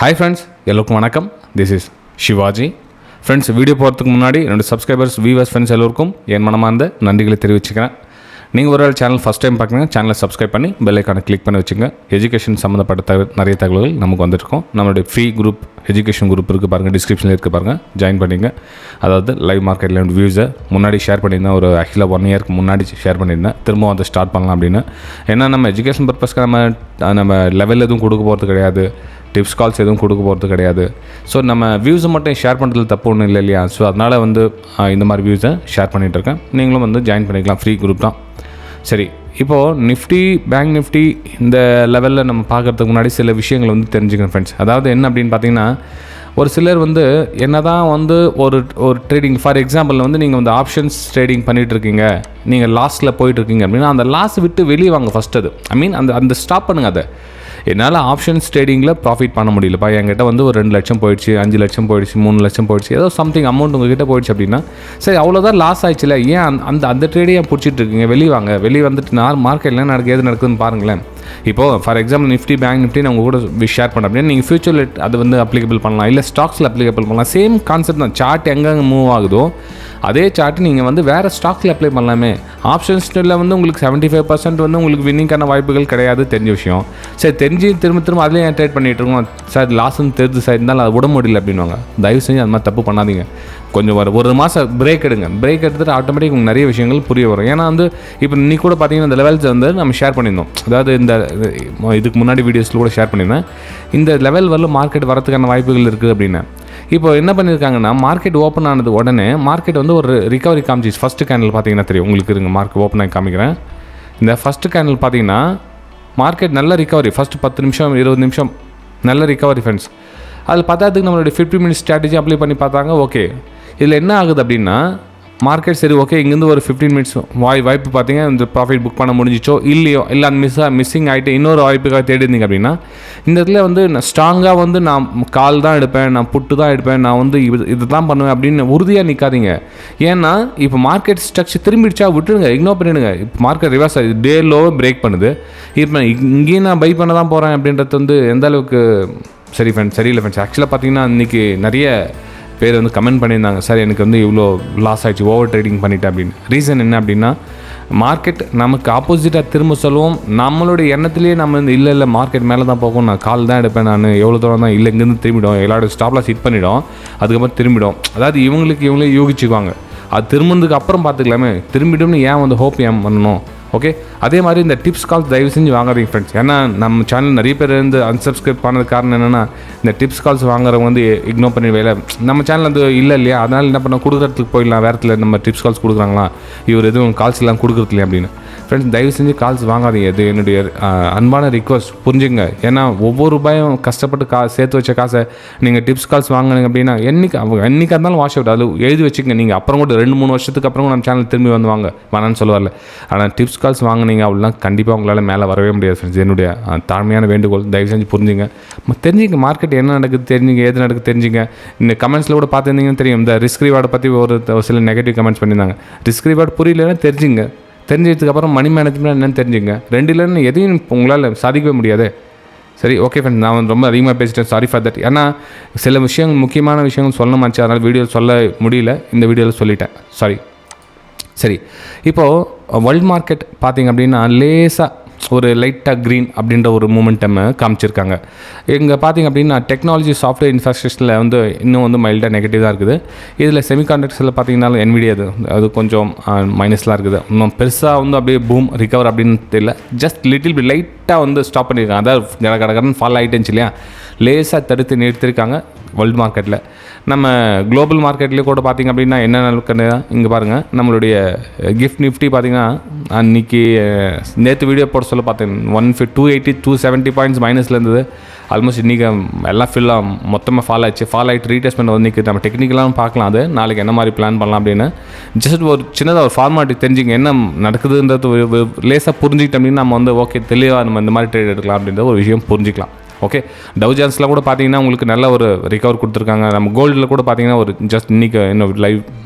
Hi friends, எல்லாருக்கும் வணக்கம். This is Shivaji. Friends, video போகிறதுக்கு முன்னாடி என்னோட சப்ஸ்கிரைபர்ஸ், வியூவர்ஸ், ஃப்ரெண்ட்ஸ் எல்லோருக்கும் என் மனமார்ந்த நன்றிகளை தெரிவிச்சுக்கிறேன். நீங்கள் ஒரு சேனல் ஃபஸ்ட் டைம் பார்க்குறீங்க, சேனலை சப்ஸ்கிரைப் பண்ணி பெல் ஐக்கானை கிளிக் பண்ணி வச்சுங்க. எஜுகேஷன் சம்மந்தப்பட்ட நிறைய தகவல்கள் நமக்கு வந்துருக்கும். நம்மளுடைய ஃப்ரீ குரூப் எஜுகேஷன் குரூப் இருக்குது பாருங்கள், டிஸ்கிரிப்ஷனில் இருக்குது பாருங்கள், ஜாயின் பண்ணிங்க. அதாவது லைவ் மார்க்கெட்டில் என்னோட வியூஸை முன்னாடி ஷேர் பண்ணியிருந்தேன், ஒரு ஆக்சுவலாக 1 இயருக்கு முன்னாடி ஷேர் பண்ணியிருந்தேன். திரும்பவும் அதை ஸ்டார்ட் பண்ணலாம் அப்படின்னு. ஏன்னா நம்ம எஜுகேஷன் பர்பஸ்க்கு நம்ம லெவல் எதுவும் கொடுக்க போகிறது கிடையாது, டிப்ஸ் கால்ஸ் எதுவும் கொடுக்க போகிறது கிடையாது. ஸோ நம்ம வியூஸை மட்டும் ஷேர் பண்ணுறதுல தப்பு ஒன்றும் இல்லை இல்லையா. ஸோ அதனால் இந்த மாதிரி வியூஸை ஷேர் பண்ணிகிட்ருக்கேன். நீங்களும் ஜாயின் பண்ணிக்கலாம், ஃப்ரீ குரூப் தான். சரி, இப்போது நிஃப்டி, பேங்க் நிஃப்டி இந்த லெவலில் நம்ம பார்க்குறதுக்கு முன்னாடி சில விஷயங்கள் தெரிஞ்சுக்கணும் ஃப்ரெண்ட்ஸ். அதாவது என்ன அப்படின்னு பார்த்தீங்கன்னா, ஒரு சிலர் என்ன தான் ஒரு ட்ரேடிங், ஃபார் எக்ஸாம்பிள் நீங்கள் ஆப்ஷன்ஸ் ட்ரேடிங் பண்ணிகிட்ருக்கீங்க, நீங்கள் லாஸ்ட்டில் போயிட்டுருக்கீங்க அப்படின்னா அந்த லாஸ் விட்டு வெளியே வாங்க ஃபஸ்ட். அது அந்த ஸ்டாப் பண்ணுங்கள். அதை என்னால் ஆப்ஷன்ஸ் ட்ரேடிங்கில் ப்ராஃபிட் பண்ண முடியலப்பா, என்கிட்ட ஒரு 2 லட்சம் போயிடுச்சு, 5 லட்சம் போயிடுச்சு, 3 லட்சம் போயிடுச்சு, ஏதோ சம்திங் அமௌண்ட் உங்கள்கிட்ட போயிடுச்சு அப்படின்னா சரி, அவ்வளோதான் லாஸ் ஆயிடுச்சுல, ஏன் அந்த ட்ரேடையாக பிடிச்சிட்டு இருக்கீங்க, வெளியே வாங்க. வெளியே வந்துட்டு மார்க்கெட்டில் எது நடக்குதுன்னு பாருங்களேன். இப்போது for example Nifty, bank Nifty நான் உங்கள் கூட ஷேர் பண்ண அப்படின்னா நீங்கள் ஃபியூச்சரில் அது அப்ளிகபிள் பண்ணலாம், இல்லை ஸ்டாக்ஸில் அப்ளிகபிள் பண்ணலாம். சேம் கான்செப்ட் தான். சார்ட் எங்கெங்கே மூவ் ஆகுதோ அதே சார்ட்டு நீங்கள் வேறு ஸ்டாக்ஸில் அப்ளை பண்ணலாமே. ஆப்ஷன்ஸில் உங்களுக்கு 75% உங்களுக்கு வின்னிங்கான வாய்ப்புகள் கிடையாது, தெரிஞ்ச விஷயம். சரி, தெரிஞ்சு திரும்ப அதிலே ஏன் ட்ரேட் பண்ணிகிட்டு இருக்கோம் சார், லாஸ்ன்னு தெரிஞ்சு சார் இருந்தாலும் அது விட முடியல அப்படின்வாங்க. தயவு செஞ்சு அது மாதிரி தப்பு பண்ணாதீங்க. கொஞ்சம் ஒரு மாதம் பிரேக் எடுங்க. பிரேக் எடுத்துகிட்டு ஆட்டோமேட்டிக் உங்களுக்கு நிறைய விஷயங்கள் புரிய வரும். ஏன்னா இப்போ இன்னைக்கு கூட பார்த்தீங்கன்னா இந்த லெவல்ஸ் நம்ம ஷேர் பண்ணியிருந்தோம். அதாவது இதுக்கு முன்னாடி வீடியோஸில் கூட ஷேர் பண்ணியிருந்தேன். இந்த லெவல் மார்க்கெட் வரதுக்கான வாய்ப்புகள் இருக்குது அப்படின்னு. இப்போ என்ன பண்ணியிருக்காங்கன்னா, மார்க்கெட் ஓப்பன் ஆனது உடனே மார்க்கெட் ஒரு ரிகவரி காமிச்சிச்சு. ஃபஸ்ட்டு கேண்டில் பார்த்தீங்கன்னா தெரியும் உங்களுக்கு, இருங்க மார்க்கெட் ஓப்பன் ஆகி காமிக்கிறேன். இந்த ஃபஸ்ட்டு கேண்டில் பார்த்தீங்கன்னா மார்க்கெட் நல்ல ரிகவரி, ஃபஸ்ட்டு 10 நிமிஷம் 20 நிமிஷம் நல்ல ரிகவரி ஃப்ரெண்ட்ஸ். அதில் பார்த்ததுக்கு நம்மளுடைய 50 மினிட்ஸ் ஸ்ட்ராட்டஜி அப்ளை பண்ணி பார்த்தாங்க. ஓகே, இதில் என்ன ஆகுது அப்படின்னா, மார்க்கெட் சரி ஓகே, இங்கேருந்து ஒரு 15 மினிட்ஸ் வாய்ப்பு பார்த்தீங்க, இந்த ப்ராஃபிட் புக் பண்ண முடிஞ்சிச்சோ இல்லையோ, இல்லை அந்த மிஸ்ஸிங் ஆகிட்டு இன்னொரு வாய்ப்புக்காக தேடி இருந்தீங்க அப்படின்னா இந்த இடத்துல நான் ஸ்ட்ராங்காக நான் கால் தான் எடுப்பேன், நான் புட்டு தான் எடுப்பேன், நான் இது தான் பண்ணுவேன் அப்படின்னு உறுதியாக நிற்காதீங்க. ஏன்னா இப்போ மார்க்கெட் ஸ்ட்ரக்சர் திரும்பிடுச்சா விட்டுடுங்க, இக்னோர் பண்ணிவிடுங்க. இப்போ மார்க்கெட் ரிவர்ஸ் ஆகுது, டே லோவை பிரேக் பண்ணுது. இப்போ இங்கேயும் நான் பை பண்ண தான் போகிறேன் அப்படின்றது எந்த அளவுக்கு சரியில்லை ஃப்ரெண்ட்ஸ். ஆக்சுவலாக பார்த்தீங்கன்னா இன்றைக்கி நிறைய பேர் கமெண்ட் பண்ணியிருந்தாங்க, சார் எனக்கு இவ்வளோ லாஸ் ஆகிடுச்சு, ஓவர் ட்ரேடிங் பண்ணிட்டேன் அப்படின்னு. ரீசன் என்ன அப்படின்னா, மார்க்கெட் நமக்கு ஆப்போசிட்டாக திரும்ப சொல்லுவோம். நம்மளுடைய எண்ணத்துலேயே நம்ம இல்லை மார்க்கெட் மேலே தான் போகும், நான் கால் தான் எடுப்பேன், நான் எவ்வளோ தூரம் தான், இல்லை இங்கேருந்து திரும்பிடும், எல்லாரோட ஸ்டாப்லாஸ் ஹிட் பண்ணிவிடும், அதுக்கப்புறம் திரும்பிடும். அதாவது இவங்களே யூகிச்சுக்குவாங்க, அது திரும்பினதுக்கு அப்புறம் பார்த்துக்கலாமே, திரும்பிடும்னு ஏன் ஹோப் ஏன் பண்ணணும். ஓகே, அதே மாதிரி இந்த டிப்ஸ் கால்ஸ் தயவு செஞ்சு வாங்காதீங்க ஃப்ரெண்ட்ஸ். ஏன்னா நம்ம சேனல் நிறைய பேர் அன்சப்ஸ்கிரைப் பண்ணது காரணம் என்னென்னா, இந்த டிப்ஸ் கால்ஸ் வாங்குறவங்க இக்னோர் பண்ணி வேலை நம்ம சேனல் இல்லை இல்லையா, அதனால் என்ன பண்ண கொடுக்குறதுக்கு போயிடலாம், வேறத்தில் நம்ம டிப்ஸ் கால்ஸ் கொடுக்குறாங்களா, இவர் எதுவும் கால்ஸ் எல்லாம் கொடுக்குறது இல்லையா அப்படின்னு. ஃப்ரெண்ட்ஸ் தயவு செஞ்சு கால்ஸ் வாங்காதீங்க, இது என்னுடைய அன்பான ரிக்வஸ்ட், புரிஞ்சுங்க. ஏன்னா ஒவ்வொரு ரூபாயும் கஷ்டப்பட்டு சேர்த்து வச்ச காசை நீங்கள் டிப்ஸ் கால்ஸ் வாங்கினீங்க அப்படின்னா என்னைக்கு இருந்தாலும் வாஷ் அவுட், அதில் எழுதி வச்சுக்கங்க. நீங்கள் அப்புறம் கூட 2-3 வருஷத்துக்கு அப்புறம் நம்ம சேனல் திரும்பி வாங்க வேணான்னு சொல்லுவார்ல. ஆனால் டிப்ஸ் கால்ஸ் வாங்கினீங்க அப்படின்னா கண்டிப்பாக உங்களால் மேலே வரவே முடியாது ஃப்ரெண்ட்ஸ். என்னுடைய தாழ்மையான வேண்டுகோள், தயவு செஞ்சு புரிஞ்சுங்க. தெரிஞ்சுங்க, மார்க்கெட் என்ன நடக்குது தெரிஞ்சுங்க, எது நடக்குது தெரிஞ்சுங்க. இந்த கமெண்ட்ஸில் கூட பார்த்துருந்தீங்கன்னு தெரியும், இந்த ரிஸ்க் ரிவார்டை பற்றி ஒரு சில நெகட்டிவ் கமெண்ட்ஸ் பண்ணியிருந்தாங்க. ரிஸ்க் ரிவார்டு புரியலன்னா தெரிஞ்சதுக்கப்புறம் மணி மேனேஜ்மெண்ட் என்னென்னு தெரிஞ்சுங்க. 2 இல்லைன்னு எதையும் உங்களால் சாதிக்கவே முடியாது. சரி, ஓகே ஃப்ரெண்ட், நான் ரொம்ப அதிகமாக பேசிட்டேன், சாரி ஃபார் தட். ஏன்னா சில விஷயங்கள், முக்கியமான விஷயங்கள் சொல்லணுமாச்சு, அதனால் வீடியோவில் சொல்ல முடியல, இந்த வீடியோவில் சொல்லிட்டேன், சாரி. சரி, இப்போது வேர்ல்ட் மார்க்கெட் பார்த்திங்க அப்படின்னா லேசாக ஒரு லைட்டாக க்ரீன் அப்படின்ற ஒரு மூமெண்டம் காமிச்சிருக்காங்க. இங்கே பார்த்திங்க அப்படின்னா டெக்னாலஜி, சாஃப்ட்வேர், இன்ஃப்ராஸ்ட்ரக்சரில் இன்னும் மைல்டாக நெகட்டிவ் தான் இருக்குது. இதில் செமிகாண்டக்டர்ஸில் பார்த்திங்கனாலும் NVIDIA அது கொஞ்சம் மைனஸ்லாம் இருக்குது. இன்னும் பெருசாக அப்படியே பூம் ரிகவர் அப்படின்னு தெரியல, ஜஸ்ட் லிட்டில் பி லைட்டாக ஸ்டாப் பண்ணியிருக்காங்க. அதாவது கடகடன்னு ஃபால் ஆகிட்டுச்சு இல்லையா, லேசாக தடுத்து நிறுத்திருக்காங்க வேர்ல்டு மார்க்கெட்டில். நம்ம குளோபல் மார்க்கெட்லேயே கூட பார்த்திங்க அப்படின்னா என்னென்ன இங்கே பாருங்கள், நம்மளுடைய கிஃப்ட் நிஃப்டி பார்த்திங்கன்னா அன்றைக்கி நேற்று வீடியோ போட சொல்ல பார்த்தேன் 280 270 பாயிண்ட்ஸ் மைனஸில் இருந்தது. ஆல்மோஸ்ட் இன்றைக்கி எல்லாம் மொத்தமாக ஃபால் ஆகிட்டு ரீடெஸ்ட்மெண்ட் இன்றைக்கி நம்ம டெக்னிக்கலாக பார்க்கலாம், அது நாளைக்கு என்ன மாதிரி பிளான் பண்ணலாம் அப்படின்னு. ஜஸ்ட் ஒரு சின்னதாக ஒரு ஃபார்மாலிட்டி தெரிஞ்சுங்க, என்ன நடக்குதுன்றது லேசாக புரிஞ்சுக்கிட்டோம் அப்படின்னா நம்ம ஓகே தெளிவாக நம்ம இந்த மாதிரி ட்ரேட் எடுக்கலாம் அப்படின்ற ஒரு விஷயம் புரிஞ்சிக்கலாம். ஓகே, டவ் ஜோன்ஸில் கூட பார்த்தீங்கன்னா உங்களுக்கு நல்ல ஒரு ரிகவர் கொடுத்துருக்காங்க. நம்ம கோல்டில் கூட பார்த்தீங்கன்னா ஒரு ஜஸ்ட் இன்றைக்கி இன்னும் லைவ்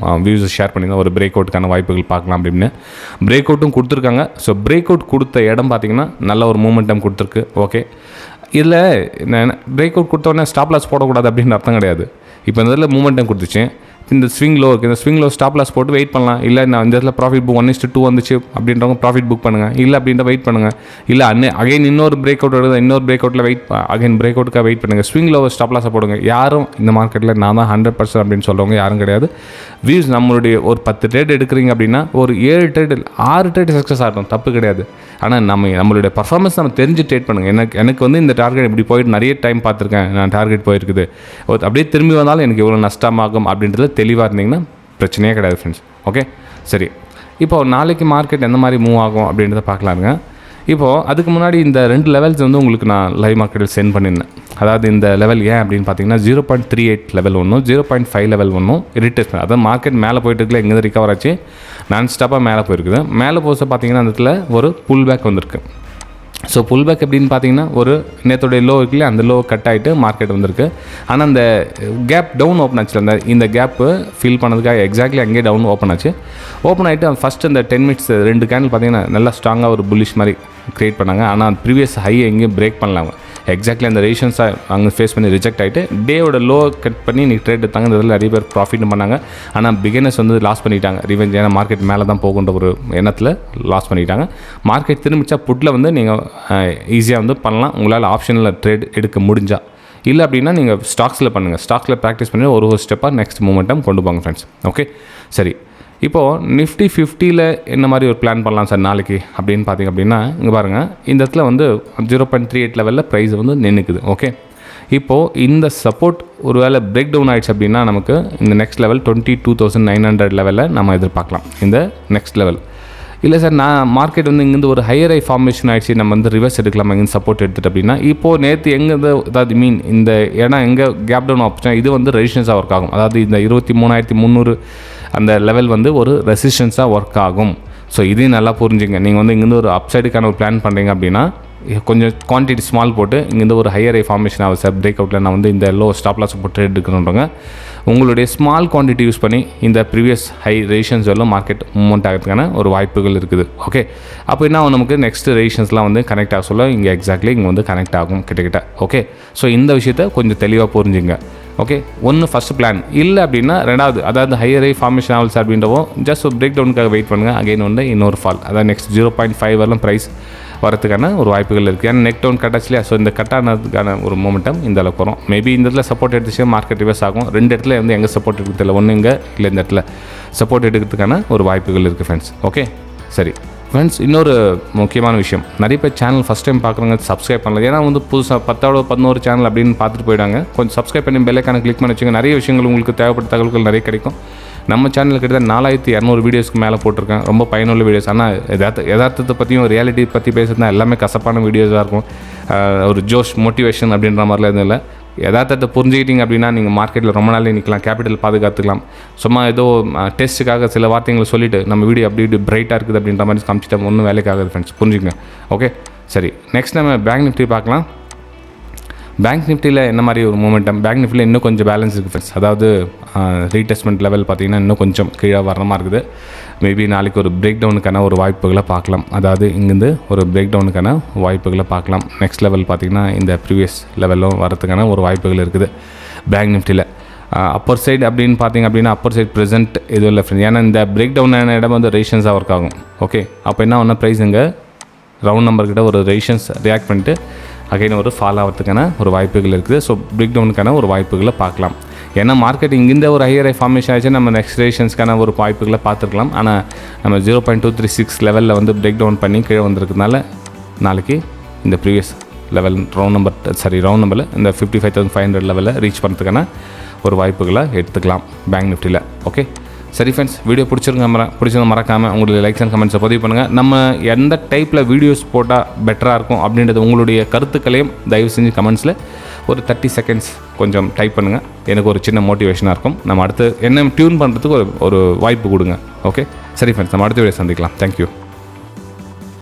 வியூஸ் ஷேர் பண்ணியிருந்தோம், ஒரு பிரேக் அவுட்டுக்கான வாய்ப்புகள் பார்க்கலாம் அப்படின்னு. பிரேக் அவுட்டும் கொடுத்துருக்காங்க. ஸோ பிரேக் அவுட் கொடுத்த இடம் பார்த்தீங்கன்னா நல்ல ஒரு மூமெண்டம் கொடுத்துருக்கு. ஓகே, இதில் பிரேக் அவுட் கொடுத்தோடனே ஸ்டாப் லாஸ் போடக்கூடாது அப்படின்னு அர்த்தம் கிடையாது. இப்போ இந்த இதில் மூமெண்டம் கொடுத்துச்சு, இந்த ஸ்விங் லோ இருக்குது, இந்த ஸ்விங் லோ ஸ்டாப் லாஸ் போட்டு வெயிட் பண்ணலாம். இல்லை நான் இந்த இடத்துல ப்ராஃபிட் புக் 1:2 வந்துச்சு அப்படின்றவங்க ப்ராஃபிட் புக் பண்ணுங்கள். இல்லை அப்படின்ற வெயிட் பண்ணுங்கள். இல்லை அகைன் இன்னொரு பிரேக் அவுட் வருது, இன்னொரு பிரேக் அவுட்டில் அகைன் பிரேக் அவுட்டுக்காக வெயிட் பண்ணுங்கள். ஸ்விங் லோ ஸ்டாப் லாஸை போடுங்க. யாரும் இந்த மார்க்கெட்டில் நான் தான் 100% அப்படின்னு சொல்கிறவங்க யாரும் கிடையாது. வியூஸ் நம்மளுடைய ஒரு 10 ட்ரேட் எடுக்கிறீங்க அப்படின்னா ஒரு 7 ட்ரேட் 6 ட்ரேட் சக்ஸஸ் ஆகட்டும், தப்பு கிடையாது. ஆனால் நம்மளுடைய பர்ஃபார்மன்ஸ் நம்ம தெரிஞ்சு ட்ரேட் பண்ணுங்கள். எனக்கு வந்து இந்த டார்கெட் இப்படி போயிட்டு நிறைய டைம் பார்த்துருக்கேன், நான் டார்கெட் போயிருக்குது, அப்படியே திரும்பி வந்தாலும் எனக்கு எவ்வளோ நஷ்டமாகும் அப்படின்றது தெளிவாக இருந்தீங்கன்னா பிரச்சனையே கிடையாது ஃப்ரெண்ட்ஸ். ஓகே, சரி. இப்போது நாளைக்கு மார்க்கெட் எந்த மாதிரி மூவ் ஆகும் அப்படின்றத பார்க்கலாங்க. இப்போது அதுக்கு முன்னாடி இந்த 2 லெவல்ஸ் வந்து உங்களுக்கு நான் லைவ் மார்க்கெட்டில் சென்ட் பண்ணியிருந்தேன். அதாவது இந்த லெவல் ஏன் அப்படின்னு பார்த்தீங்கன்னா 0.38 லெவல் ஒன்றும் 0.5 லெவல் ஒன்றும் இரிட்டேஷன். அதாவது மார்க்கெட் மேலே போயிட்டு இருக்குல்ல, எங்கே ரிகவர் ஆச்சு, நான் ஸ்டாப்பாக மேலே போயிருக்குது. மேலே போக பார்த்தீங்கன்னா அந்த இடத்துல ஒரு புல் பேக் வந்திருக்கு. ஸோ புல் பேக் எப்படின்னு பார்த்தீங்கன்னா ஒரு நேற்றுடைய லோ இருக்குல்ல, அந்த லோ கட் ஆகிட்டு மார்க்கெட் வந்திருக்கு. ஆனால் அந்த கேப் டவுன் ஓப்பன் ஆச்சு. இந்த கேப்பு ஃபில் பண்ணதுக்காக எக்ஸாக்ட்லி அங்கேயே டவுன் ஓப்பன் ஆச்சு. ஓப்பன் ஆகிட்டு ஃபஸ்ட்டு அந்த 10 மினிட்ஸ் 2 கேண்டில் பார்த்தீங்கன்னா நல்லா ஸ்ட்ராங்காக ஒரு புல்லிஷ் மாதிரி க்ரியேட் பண்ணாங்க. ஆனால் ப்ரீவியஸ் ஹை எங்கேயும் பிரேக் பண்ணலாம். எக்ஸாக்ட்லி அந்த ரேஷன்ஸாக அங்கே ஃபேஸ் பண்ணி ரிஜெக்ட் ஆகிட்டு டேவோட லோ கட் பண்ணி நீ ட்ரேட் எடுத்தாங்க. இந்த இதில் நிறைய பேர் ப்ராஃபிட் பண்ணாங்க. ஆனால் பிகினர்ஸ் வந்து லாஸ் பண்ணிட்டாங்க. ரிவெஞ்ச், ஏன்னா மார்க்கெட் மேலே தான் போகுன்ற ஒரு எண்ணத்தில் லாஸ் பண்ணிட்டாங்க. மார்க்கெட் திரும்பிச்சா புட்டில் வந்து நீங்கள் ஈஸியாக வந்து பண்ணலாம், உங்களால் ஆப்ஷனில் ட்ரேட் எடுக்க முடிஞ்சா. இல்லை அப்படின்னா நீங்கள் ஸ்டாக்ஸில் பண்ணுங்கள். ஸ்டாக்ஸில் ப்ராக்டிஸ் பண்ணி ஒரு ஸ்டெப்பாக நெக்ஸ்ட் மூமெண்ட்டம் கொண்டு போங்க ஃப்ரெண்ட்ஸ். ஓகே, சரி. இப்போது நிஃப்டி 50ல் என்ன மாதிரி ஒரு பிளான் பண்ணலாம் சார் நாளைக்கு அப்படின்னு பார்த்தீங்க அப்படின்னா, இங்கே பாருங்கள், இந்த இடத்துல வந்து 0.38 லெவலில் ப்ரைஸ் வந்து நின்றுக்குது. ஓகே, இப்போது இந்த சப்போர்ட் ஒரு வேளை பிரேக் டவுன் ஆகிடுச்சு அப்படின்னா நமக்கு இந்த நெக்ஸ்ட் லெவல் 22,900 லெவலில் நம்ம எதிர்பார்க்கலாம். இந்த நெக்ஸ்ட் லெவல் இல்லை சார், நான் மார்க்கெட் வந்து இங்கேருந்து ஒரு ஹையர் ஐ ஃபார்மேஷன் ஆகிடுச்சு, நம்ம வந்து ரிவர்ஸ் எடுக்கலாம் இங்கே சப்போர்ட் எடுத்துகிட்டு அப்படின்னா, இப்போது நேற்று எங்கேருந்து அதாவது இந்த இடம் எங்கே கேப் டவுன் ஆப்ஷன் இது வந்து ரெசிஸ்டன்ஸாக ஒர்க் ஆகும். அதாவது இந்த 23,300 அந்த லெவல் வந்து ஒரு ரெசிஸ்டன்ஸாக ஒர்க் ஆகும். ஸோ இதையும் நல்லா புரிஞ்சுங்க. நீங்கள் வந்து இங்கேருந்து ஒரு அப்சைடுக்கான ஒரு பிளான் பண்ணுறீங்க அப்படின்னா கொஞ்சம் குவான்டிட்டி ஸ்மால் போட்டு இங்கேருந்து ஒரு ஹையர் ஐ ஃபார்மேஷன் ஆகும் சார், பிரேக் அவுட்டில் நான் வந்து இந்த லோ ஸ்டாப் லாஸ் போட்டு எடுக்கணுன்றவங்க உங்களுடைய ஸ்மால் குவான்டிட்டி யூஸ் பண்ணி இந்த ப்ரீவியஸ் ஹை ரேஷன்ஸ் எல்லாம் மார்க்கெட் மூவ்மெண்ட் ஆகிறதுக்கான ஒரு வாய்ப்புகள் இருக்குது. ஓகே, அப்போ என்ன நமக்கு நெக்ஸ்ட் ரேஷன்ஸ்லாம் வந்து கனெக்ட் ஆக சொல்ல இங்கே எக்ஸாக்ட்லி இங்கே வந்து கனெக்ட் ஆகும் கிட்டக்கிட்ட. ஓகே, ஸோ இந்த விஷயத்தை கொஞ்சம் தெளிவாக புரிஞ்சுங்க. ஓகே, ஒன்று ஃபஸ்ட் பிளான். இல்லை அப்படின்னா ரெண்டாவது, அதாவது ஹையர் ஐ ஃபார்மேஷன் ஆவல்ஸ் அப்படின்றவோ ஜஸ்ட் ஒரு பிரேக் டவுனுக்காக வெயிட் பண்ணுங்கள். அகைன் வந்து இன்னொரு ஃபால், அதாவது நெக்ஸ்ட் 0.5 வரலாம் ப்ரைஸ் வரதுக்கான ஒரு வாய்ப்புகள் இருக்குது. ஏன்னா நெக் டவுன் கட்டாச்சு இல்லையா. ஸோ இந்த கட்டானதுக்கான ஒரு மூமெண்டம் இந்த அளவுக்கு வரும். மேபி இந்த இடத்துல சப்போர்ட் எடுத்துச்சு மார்க்கெட் ரிவர்ஸ் ஆகும். 2 இடத்துல வந்து எங்கே சப்போர்ட் எடுக்கிறது இல்லை, ஒன்று இங்கே இல்லை இந்த இடத்துல சப்போர்ட் எடுக்கிறதுக்கான ஒரு வாய்ப்புகள் இருக்குது ஃப்ரெண்ட்ஸ். ஓகே, சரி ஃப்ரெண்ட்ஸ், இன்னொரு முக்கியமான விஷயம், நிறைய பேர் சேனல் ஃபஸ்ட் டைம் பார்க்குறவங்க சப்ஸ்கிரைப் பண்ணல. ஏன்னா வந்து புதுசாக 10-11 சேனல் அப்படின்னு பார்த்துட்டு போயிட்டாங்க. கொஞ்சம் சப்ஸ்கிரைப் பண்ணி பெல்லைக்கான கிளிக் பண்ணி வச்சுங்க. நிறைய விஷயங்கள் உங்களுக்கு தேவைப்பட்ட தகவல்கள் நிறைய கிடைக்கும். நம்ம சேனல் கிட்டத்தட்ட 4200 வீடியோஸ்க்கு மேலே போட்டிருக்கேன். ரொம்ப பயனுள்ள வீடியோஸ். ஆனால் யதார்த்தத்தை பற்றியும் ரியாலிட்டி பற்றி பேசுகிறதுனா எல்லாமே கசப்பான வீடியோஸாக இருக்கும். ஒரு ஜோஷ் மோட்டிவேஷன் அப்படின்ற மாதிரிலாம் எதுவும் இல்லை. யதார்த்தத்தை புரிஞ்சுக்கிட்டீங்க அப்படின்னா நீங்கள் மார்க்கெட்டில் ரொம்ப நாளே நிற்கலாம், கேபிட்டல் பாதுகாத்துக்கலாம். சும்மா ஏதோ டெஸ்ட்டுக்காக சில வார்த்தைகளை சொல்லிவிட்டு நம்ம வீடியோ அப்படி இப்படி பிரைட்டாக இருக்குது அப்படின்ற மாதிரி காமிச்சிட்டா ஒன்றும் வேலைக்காகுது ஃப்ரெண்ட்ஸ், புரிஞ்சுங்க. ஓகே, சரி. நெக்ஸ்ட் நம்ம பேங்க் நிஃப்டி பார்க்கலாம். பேங்க் நிஃப்டியில் என்ன மாதிரி ஒரு மூமெண்டம், பேங்க் நிஃப்டியில் இன்னும் கொஞ்சம் பேலன்ஸ் இருக்குது ஃப்ரெண்ட்ஸ். அதாவது ரீடெஸ்ட்மெண்ட் லெவல் பார்த்திங்கன்னா இன்னும் கொஞ்சம் கீழே வர மாதிரி இருக்குது. மேபி நாளைக்கு ஒரு பிரேக் டவுனுக்கான ஒரு வாய்ப்புகளை பார்க்கலாம். அதாவது இங்கேருந்து ஒரு பிரேக் டவுனுக்கான வாய்ப்புகளை பார்க்கலாம். நெக்ஸ்ட் லெவல் பார்த்திங்கன்னா இந்த ப்ரீவியஸ் லெவலும் வரதுக்கான ஒரு வாய்ப்புகள் இருக்குது பேங்க் நிஃப்டியில். அப்பர் சைடு அப்படின்னு பார்த்திங்க அப்படின்னா அப்பர் சைடு ப்ரெசென்ட் எதுவும் இல்லை ஃப்ரெண்ட்ஸ். ஏன்னா இந்த பிரேக் டவுனான இடம் வந்து ரேஷன்ஸாக ஒர்க் ஆகும். ஓகே, அப்போ என்ன ஒன்று ப்ரைஸ் இங்கே ரவுண்ட் நம்பர்கிட்ட ஒரு ரேஷன்ஸ் ரியாக்ட் பண்ணிட்டு அகைன் ஒரு ஃபால் ஆகிறதுக்கான ஒரு வாய்ப்புகள் இருக்குது. ஸோ பிரேக் டவுனுக்கான ஒரு வாய்ப்புகளை பார்க்கலாம். ஏன்னா மார்க்கெட் இங்கிருந்த ஒரு ஹையர் ஃபார்மேஷன் ஆச்சு, நம்ம நெக்ஸ்ட் ரேஷன்ஸ்க்கான ஒரு வாய்ப்புகளை பார்த்துருக்கலாம். ஆனால் நம்ம 0.236 லெவலில் வந்து பிரேக் டவுன் பண்ணி கீழே வந்திருக்கிறதுனால நாளைக்கு இந்த ப்ரீவியஸ் லெவல் ரவுண்ட் நம்பரில் இந்த 55,500 லெவலில் ரீச் பண்ணுறதுக்கான ஒரு வாய்ப்புகளை எடுத்துக்கலாம் பேங்க் நிஃப்டியில். ஓகே, சரி ஃப்ரெண்ட்ஸ், வீடியோ பிடிச்சது மறக்காமல் உங்களுடைய லைக்ஸ் அண்ட் கமெண்ட்ஸை பதிவு பண்ணுங்கள். நம்ம எந்த டைப்பில் வீடியோஸ் போட்டால் பெட்டராக இருக்கும் அப்படின்றது உங்களுடைய கருத்துக்களையும் தயவு செஞ்சு கமெண்ட்ஸில் ஒரு 30 செகண்ட்ஸ் கொஞ்சம் டைப் பண்ணுங்கள். எனக்கு ஒரு சின்ன மோட்டிவேஷனாக இருக்கும். நம்ம அடுத்து என்ன டியூன் பண்ணுறதுக்கு ஒரு வாய்ப்பு கொடுங்க. ஓகே, சரி ஃப்ரெண்ட்ஸ், நம்ம அடுத்த வீடியோ சந்திக்கலாம். தேங்க்யூ.